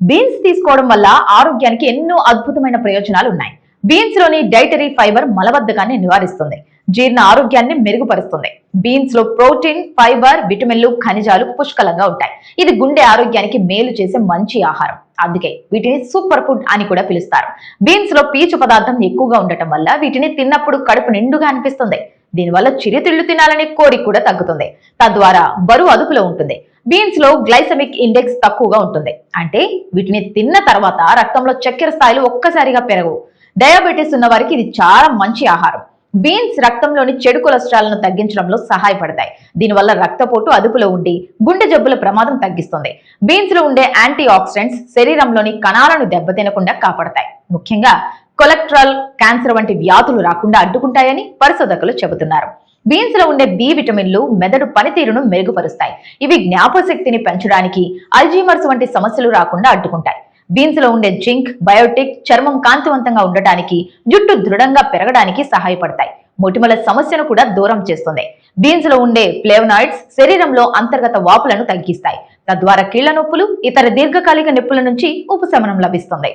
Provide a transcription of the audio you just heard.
Beans తీసుకోవడం వల్ల ఆరోగ్యానికి ఎన్నో అద్భుతమైన ప్రయోజనాలు ఉన్నాయి. బీన్స్ లోని డైటరీ ఫైబర్ మలబద్ధకాన్ని నివారిస్తుంది, జీర్ణ ఆరోగ్యాన్ని మెరుగుపరుస్తుంది. బీన్స్ లో ప్రోటీన్, ఫైబర్, విటమిన్లు, ఖనిజాలు పుష్కలంగా ఉంటాయి. ఇది గుండె ఆరోగ్యానికి మేలు చేసే మంచి ఆహారం. అందుకే వీటిని సూపర్ ఫుడ్ అని కూడా పిలుస్తారు. బీన్స్ లో పీచు పదార్థం ఎక్కువగా ఉండటం వల్ల వీటిని తిన్నప్పుడు కడుపు నిండుగా అనిపిస్తుంది. దీనివల్ల చిరుతిళ్లు తినాలనే కోరిక కూడా తగ్గుతుంది. తద్వారా బరువు అదుపులో ఉంటుంది. బీన్స్ లో గ్లైసెమిక్ ఇండెక్స్ తక్కువగా ఉంటుంది. అంటే వీటిని తిన్న తర్వాత రక్తంలో చక్కెర స్థాయిలు ఒక్కసారిగా పెరగవు. డయాబెటీస్ ఉన్న వారికి ఇది చాలా మంచి ఆహారం. బీన్స్ రక్తంలోని చెడు కొలెస్ట్రాల్ ను తగ్గించడంలో సహాయపడతాయి. దీనివల్ల రక్తపోటు అదుపులో ఉండి గుండె జబ్బుల ప్రమాదం తగ్గిస్తుంది. బీన్స్ లో ఉండే యాంటీ ఆక్సిడెంట్స్ శరీరంలోని కణాలను దెబ్బతినకుండా కాపాడతాయి. ముఖ్యంగా కొలెస్ట్రాల్, క్యాన్సర్ వంటి వ్యాధులు రాకుండా అడ్డుకుంటాయని పరిశోధకులు చెబుతున్నారు. బీన్స్ లో ఉండే బి విటమిన్లు మెదడు పనితీరును మెరుగుపరుస్తాయి. ఇవి జ్ఞాపశక్తిని పెంచడానికి, అల్జీమర్స్ వంటి సమస్యలు రాకుండా అడ్డుకుంటాయి. బీన్స్ లో ఉండే జింక్, బయోటిక్ చర్మం కాంతివంతంగా ఉండటానికి, జుట్టు దృఢంగా పెరగడానికి సహాయపడతాయి. మొటిమల సమస్యను కూడా దూరం చేస్తుంది. బీన్స్ లో ఉండే ఫ్లేవనాయిడ్స్ శరీరంలో అంతర్గత వాపులను తగ్గిస్తాయి. తద్వారా కీళ్ల నొప్పులు, ఇతర దీర్ఘకాలిక నొప్పుల నుంచి ఉపశమనం లభిస్తుంది.